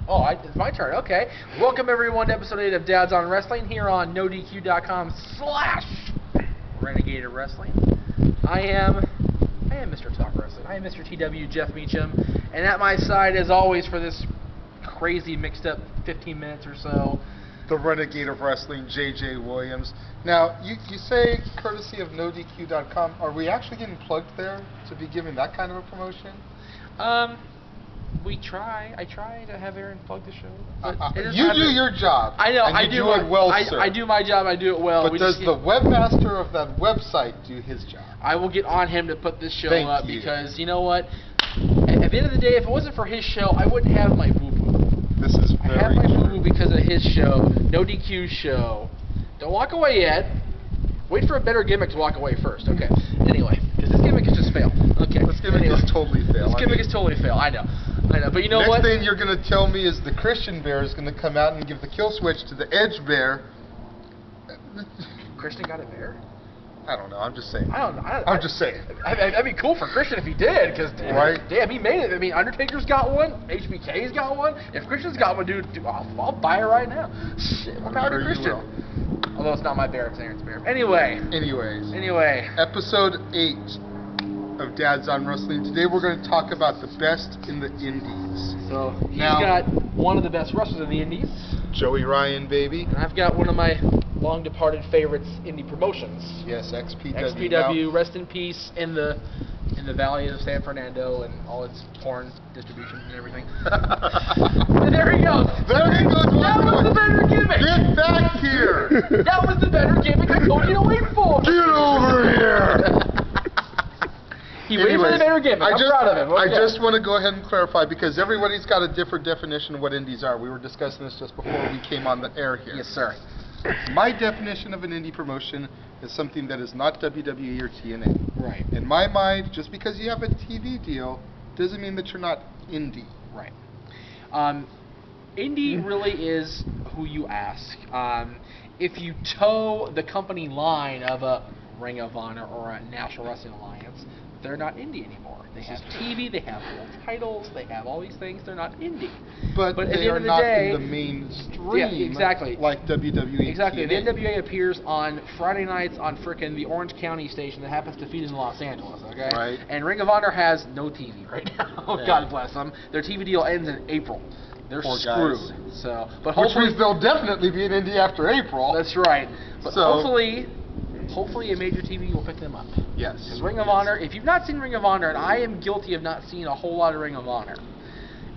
It's my turn. Okay. Welcome everyone to episode 8 of Dads on Wrestling here on NoDQ.com/Renegade Wrestling. I am Mr. Talk Wrestling. I am Mr. TW Jeff Meacham, and at my side, as always, for this crazy mixed up 15 minutes or so, the Renegade of Wrestling, JJ Williams. Now, you say courtesy of NoDQ.com. Are we actually getting plugged there to be giving that kind of a promotion? We try. I try to have Aaron plug the show. You do your job. I know. And I you do it well, sir. I do my job. I do it well. But does the webmaster of that website do his job? I will get on him to put this show Thank up you. because you know what? At the end of the day, if it wasn't for his show, I wouldn't have my boo-boo. This is very I have my true. boo-boo because of his show, No DQ show. Don't walk away yet. Wait for a better gimmick to walk away first. Okay. Anyway, because this gimmick is just fail. Okay. This gimmick is totally fail. This gimmick is totally fail. I know. But you know what? Next thing you're going to tell me is the Christian Bear is going to come out and give the kill switch to the Edge Bear. Christian got a bear? I don't know. I'm just saying. I'm just saying. That'd be cool for Christian if he did, because damn, he made it. I mean, Undertaker's got one. HBK's got one. If Christian's got one, dude, I'll buy it right now. Shit, I'm proud of Christian. Although it's not my bear, it's Aaron's bear. Anyway. Episode 8 of Dads on Wrestling. Today we're going to talk about the best in the Indies. So he's got one of the best wrestlers in the Indies. Joey Ryan, baby. And I've got one of my long departed favorites, indie promotions. Yes, XPW. XPW, rest in peace in the valley of San Fernando and all its porn distribution and everything. And there he goes. There he goes. That was the better gimmick. Get back here. That was the better gimmick I told you to wait for. Get over here. He waited for the better gimmick. I'm proud of him. Okay. I just want to go ahead and clarify because everybody's got a different definition of what indies are. We were discussing this just before we came on the air here. Yes, sir. My definition of an indie promotion is something that is not WWE or TNA. Right. In my mind, just because you have a TV deal doesn't mean that you're not indie. Right. Indie really is who you ask. If you toe the company line of a Ring of Honor or a National Wrestling Alliance, they're not indie anymore. They have TV, they have world titles, they have all these things. They're not indie. But at they the end are of the not day, in the mainstream. Yeah, exactly. Like WWE. Exactly. TNA. The NWA appears on Friday nights on frickin' the Orange County station that happens to feed in Los Angeles. Okay. Right. And Ring of Honor has no TV right now. Yeah. God bless them. Their TV deal ends in April. They're Poor screwed. guys. So, but Which hopefully means they'll definitely be an indie after April. That's right. But So, hopefully a major TV will pick them up. Yes. Because Ring of Honor, if you've not seen Ring of Honor, and I am guilty of not seeing a whole lot of Ring of Honor.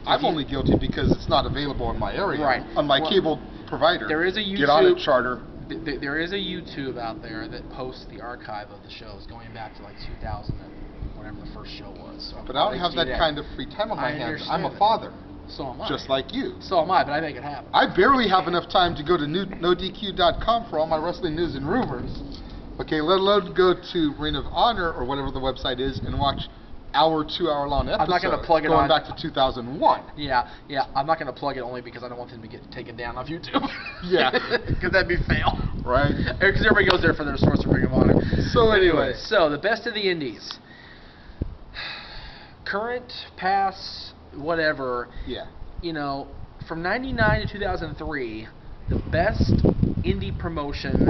I'm only guilty because it's not available in my area. Right. On my cable provider. There is a YouTube. Get on it, Charter. There is a YouTube out there that posts the archive of the shows going back to like 2000 and whatever the first show was. So But I don't have that kind of free time on my hands. I'm a father. So am I. Just like you. So am I, but I make it happen. I barely have enough time to go to NoDQ.com for all my wrestling news and rumors. Okay, let alone go to Ring of Honor or whatever the website is and watch 2-hour long episodes. I'm not going to plug it going on. back to 2001. Yeah. I'm not going to plug it only because I don't want them to get taken down off YouTube. Yeah. Because that'd be fail. Right. Because everybody goes there for their source of Ring of Honor. So anyway. So the best of the indies. Current, past, whatever. Yeah. You know, from 99 to 2003, the best indie promotion,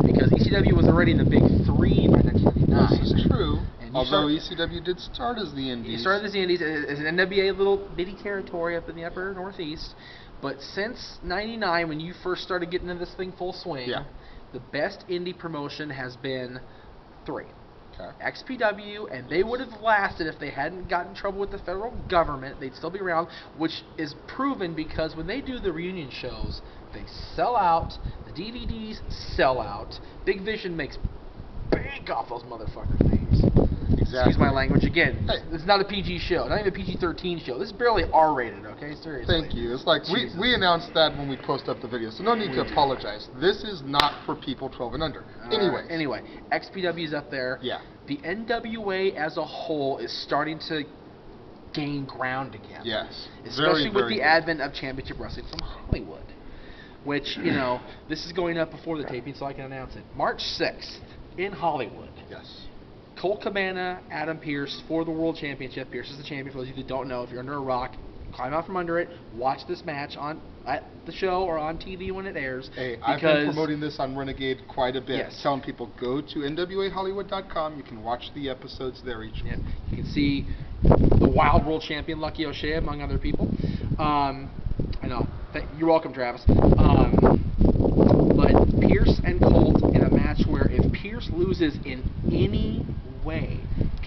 because ECW was already in the big three by 1999. This is true. Although ECW ECW did start as the Indies. He started as the Indies as an NWA little bitty territory up in the upper northeast. But since 99, when you first started getting into this thing full swing, the best indie promotion has been 3. Okay. XPW, and they would have lasted if they hadn't gotten in trouble with the federal government. They'd still be around, which is proven because when they do the reunion shows, they sell out. The DVDs sell out. Big Vision makes bank off those motherfuckers' names. Exactly. Excuse my language again. Hey. This is not a PG show, not even a PG-13 show. This is barely R-rated, okay? Seriously. Thank you. It's like we announced that when we post up the video, so no need to apologize. This is not for people 12 and under. Anyway, XPW's up there. Yeah. The NWA as a whole is starting to gain ground again. Yes. Especially with the advent of Championship Wrestling from Hollywood. Which, you know, this is going up before the taping, so I can announce it. March 6th in Hollywood. Yes. Colt Cabana, Adam Pearce for the World Championship. Pearce is the champion. For those of you that don't know, if you're under a rock, climb out from under it, watch this match at the show or on TV when it airs. Hey, I've been promoting this on Renegade quite a bit. Yes. Telling people, go to nwahollywood.com. You can watch the episodes there each week. You can see the Wild World Champion Lucky O'Shea, among other people. I know. You're welcome, Travis. But Pierce and Colt in a match where if Pierce loses in any way,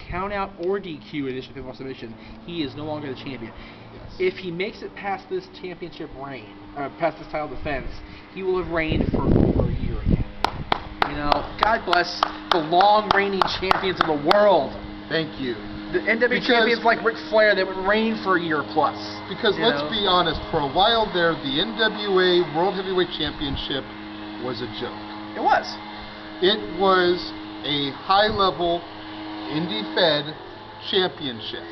count out or DQ in addition to submission, he is no longer the champion. If he makes it past this championship reign, past this title defense, he will have reigned for over a year again. You know, God bless the long reigning champions of the world. Thank you. The NWA champions like Ric Flair that would reign for a year plus. Because let's be honest, for a while there, the NWA World Heavyweight Championship was a joke. It was. It was a high-level, indie-fed championship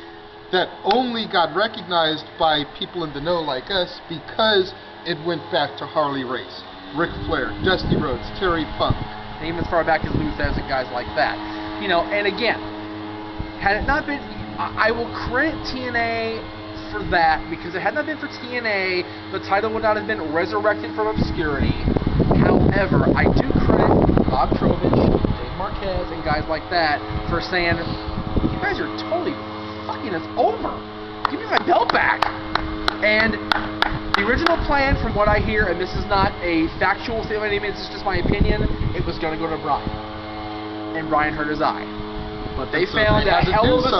that only got recognized by people in the know like us because it went back to Harley Race, Ric Flair, Dusty Rhodes, Terry Funk. And even as far back as Lou Thesz and guys like that. You know, and again, had it not been, I will credit TNA for that, because if it had not been for TNA, the title would not have been resurrected from obscurity. However, I do credit Bob Trovich, Dave Marquez, and guys like that for saying, you guys are totally fucking us over. Give me my belt back. And the original plan, from what I hear, and this is not a factual statement, this is just my opinion, it was going to go to Bryan. And Bryan hurt his eye. But they found a hell of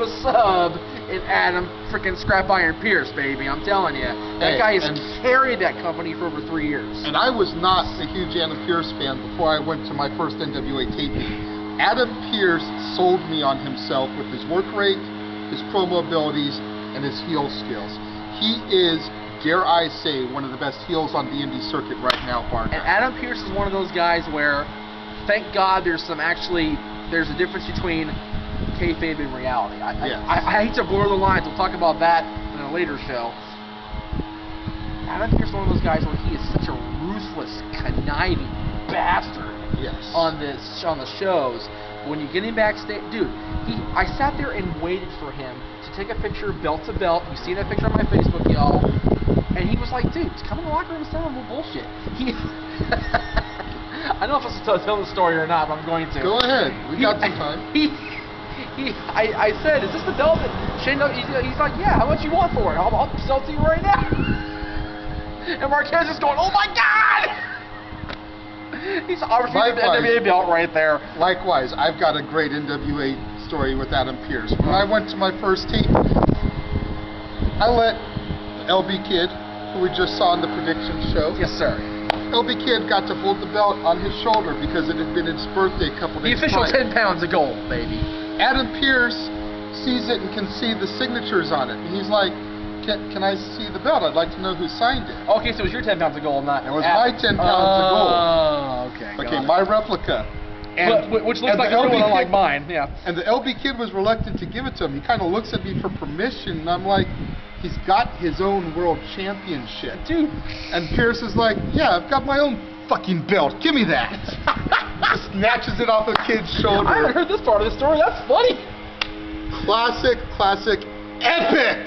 a sub in Adam freaking Scrap Iron Pierce, baby. I'm telling you, that guy has carried that company for over 3 years. And I was not a huge Adam Pierce fan before I went to my first NWA taping. Adam Pierce sold me on himself with his work rate, his promo abilities, and his heel skills. He is, dare I say, one of the best heels on the indie circuit right now, bar none. And Adam Pierce is one of those guys where, thank God, there's a difference between kayfabe and reality. I hate to blur the lines. We'll talk about that in a later show. Adam Pierce is one of those guys where he is such a ruthless, conniving bastard on the shows. When you get him backstage, dude, I sat there and waited for him to take a picture belt to belt. You see that picture on my Facebook, y'all. And he was like, dude, just come in the locker room and tell him bullshit. I don't know if I should tell the story or not, but I'm going to. Go ahead. We got some time. I said, is this the belt that Shane... He's like, yeah, how much you want for it? I'll sell it to you right now. And Marquez is going, oh my God! He's obviously the NWA belt right there. Likewise, I've got a great NWA story with Adam Pierce. When I went to my first tape, I let LB Kid, who we just saw on the prediction show. Yes, sir. LB Kid got to hold the belt on his shoulder because it had been his birthday a couple days prior. The official 10 pounds of gold, baby. Adam Pierce sees it and can see the signatures on it. And he's like, can I see the belt? I'd like to know who signed it. Okay, so it was your 10 pounds of gold, not... It was my 10 pounds of gold. Oh, okay. Okay, my replica. Which looks like a good one like mine, yeah. And the LB Kid was reluctant to give it to him. He kind of looks at me for permission, and I'm like, he's got his own world championship. Dude. And Pierce is like, yeah, I've got my own fucking belt. Give me that. Just snatches it off the kid's shoulder. I haven't heard this part of the story. That's funny. Classic, epic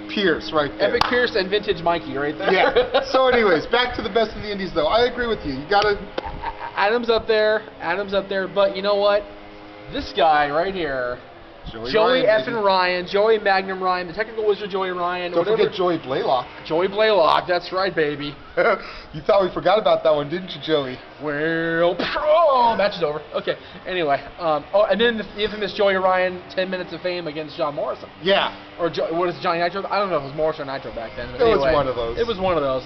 Pierce right there. Epic Pierce and vintage Mikey right there. Yeah. So anyways, back to the best in the indies though. I agree with you. You gotta... Adam's up there, but you know what? This guy right here, Joey effing Ryan, Joey Magnum Ryan, the technical wizard Joey Ryan. Don't forget Joey Blaylock. Joey Blaylock, that's right, baby. You thought we forgot about that one, didn't you, Joey? Well, match is over. Okay, anyway. And then the infamous Joey Ryan, 10 minutes of fame against John Morrison. Yeah. Or what is it, Johnny Nitro? I don't know if it was Morrison or Nitro back then. But it was one of those. It was one of those.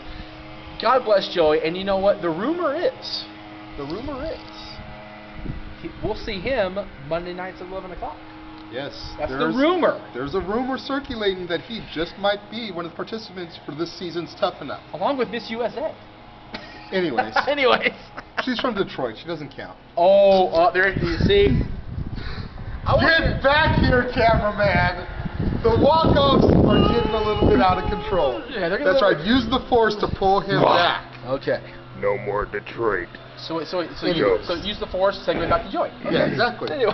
God bless Joey. And you know what? The rumor is, we'll see him Monday nights at 11 o'clock. Yes. That's the rumor. There's a rumor circulating that he just might be one of the participants for this season's Tough Enough. Along with Miss USA. Anyways. She's from Detroit. She doesn't count. Oh, there you see. Get back here, cameraman. The walk-offs are getting a little bit out of control. Yeah, that's right. Use the force to pull him back. Okay. No more Detroit. So use the force to segue back to Joey. Yeah, exactly. Anyway.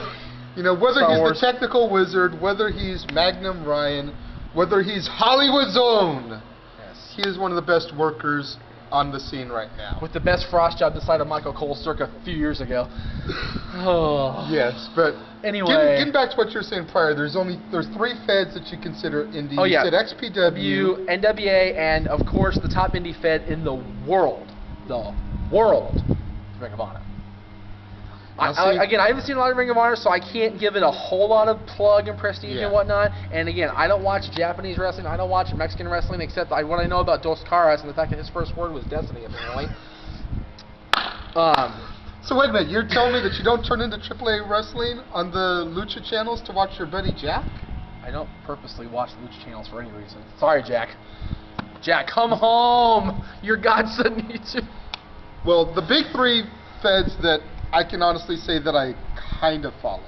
You know, whether he's the technical wizard, whether he's Magnum Ryan, Whether he's Hollywood's own, Yes. he is one of the best workers on the scene right now. With the best frost job this side of Michael Cole circa a few years ago. Oh. Yes, but Anyway. getting back to what you were saying prior, there's 3 feds that you consider indie. Oh, yeah. You said XPW, NWA, and of course the top indie fed in the world. Ring of Honor. Again, I haven't seen a lot of Ring of Honor, so I can't give it a whole lot of plug and prestige and whatnot. And again, I don't watch Japanese wrestling. I don't watch Mexican wrestling, except what I know about Dos Caras and the fact that his first word was Destiny, apparently. So wait a minute, you're telling me that you don't turn into AAA wrestling on the Lucha channels to watch your buddy Jack? I don't purposely watch the Lucha channels for any reason. Sorry, Jack. Jack, come home! Your godson needs you. Well, the big 3 feds that I can honestly say that I kind of follow,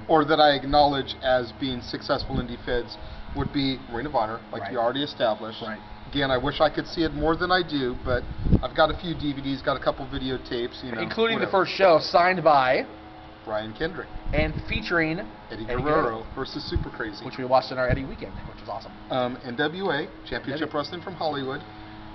or that I acknowledge as being successful indie feds, would be Ring of Honor, like you already established. Right. Again, I wish I could see it more than I do, but I've got a few DVDs, got a couple videotapes, including the first show, signed by Brian Kendrick and featuring Eddie Guerrero versus Super Crazy, which we watched in our Eddie weekend, which was awesome. NWA, Championship Wrestling from Hollywood,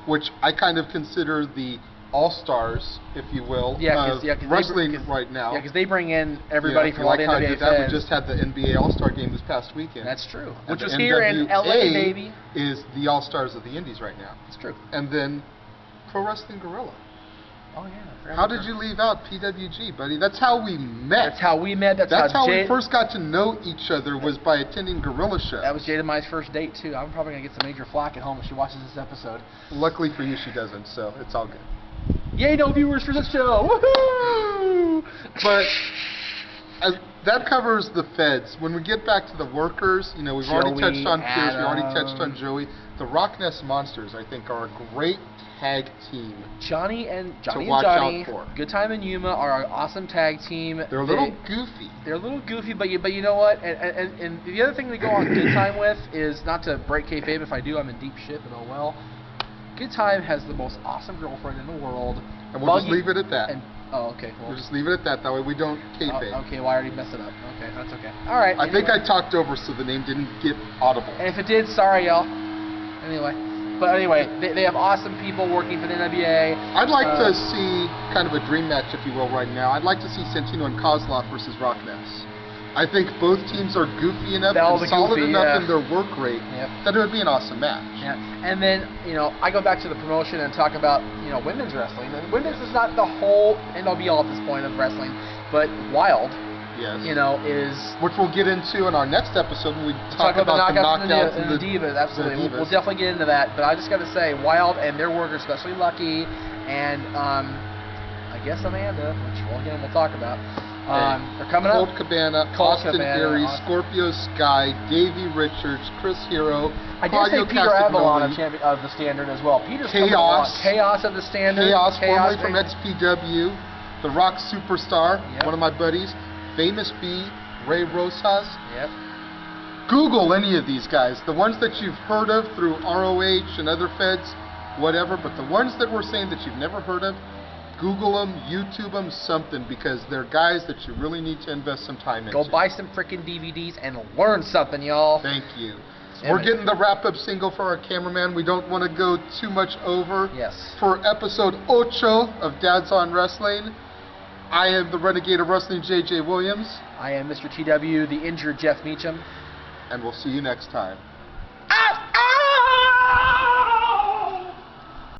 which I kind of consider the all-stars, if you will, of wrestling right now. Yeah, because they bring in everybody from all the NBA feds. We just had the NBA All-Star Game this past weekend. That's true. And which was here in LA, baby. Is the all-stars of the Indies right now. It's true. And then Pro Wrestling Guerrilla. Oh, yeah. How did you leave out PWG, buddy? That's how we met. That's how we met. That's how we first got to know each other, was by attending Guerrilla shows. That was Jada Mai's first date, too. I'm probably going to get some major flack at home if she watches this episode. Luckily for you, she doesn't, so it's all good. Yay, no viewers for this show! Woohoo! But that covers the feds. When we get back to the workers, we've already touched on Pierce, we already touched on Joey. The Rock Nest Monsters, I think, are a great tag team. Johnny and Johnny, out for. Good Time and Yuma are an awesome tag team. They're a little goofy. They're a little goofy, but you know what? And the other thing to go on Good Time with is, not to break kayfabe, if I do, I'm in deep shit, but oh well. Good Time has the most awesome girlfriend in the world. And we'll just leave it at that. Okay. Well, we'll just leave it at that. That way we don't kayfabe. Okay, well, I already messed it up. Okay, that's okay. All right. I think I talked over so the name didn't get audible. And if it did, sorry, y'all. Anyway, they have awesome people working for the NWA. I'd like to see kind of a dream match, if you will, right now. I'd like to see Santino and Kozlov versus Rock Nest. I think both teams are goofy enough and solid enough in their work rate that it would be an awesome match. Yeah. And then, I go back to the promotion and talk about, women's wrestling. And women's is not the whole end-all be-all at this point of wrestling, but Wild, is... Which we'll get into in our next episode when we talk about the knockouts and the divas. Absolutely. We'll definitely get into that. But I just got to say, Wild and their workers, especially Lucky, and I guess Amanda, which, we'll talk about. They're coming Colt up. Cabana, Austin Aries, Scorpio Sky, Davey Richards, Chris Hero, I did say Peter Avalon of the Standard as well. Peter's Chaos of the Standard. Chaos formerly from XPW. The Rock Superstar, one of my buddies. Famous B, Ray Rosas. Yep. Google any of these guys. The ones that you've heard of through ROH and other feds, whatever. But the ones that we're saying that you've never heard of, Google them, YouTube them, something, because they're guys that you really need to invest some time into. Go buy some freaking DVDs and learn something, y'all. Thank you. So we're getting the wrap-up single for our cameraman. We don't want to go too much over. Yes. For episode 8 of Dad's on Wrestling, I am the Renegade of Wrestling, JJ Williams. I am Mr. TW, the injured Jeff Meacham. And we'll see you next time. Ah!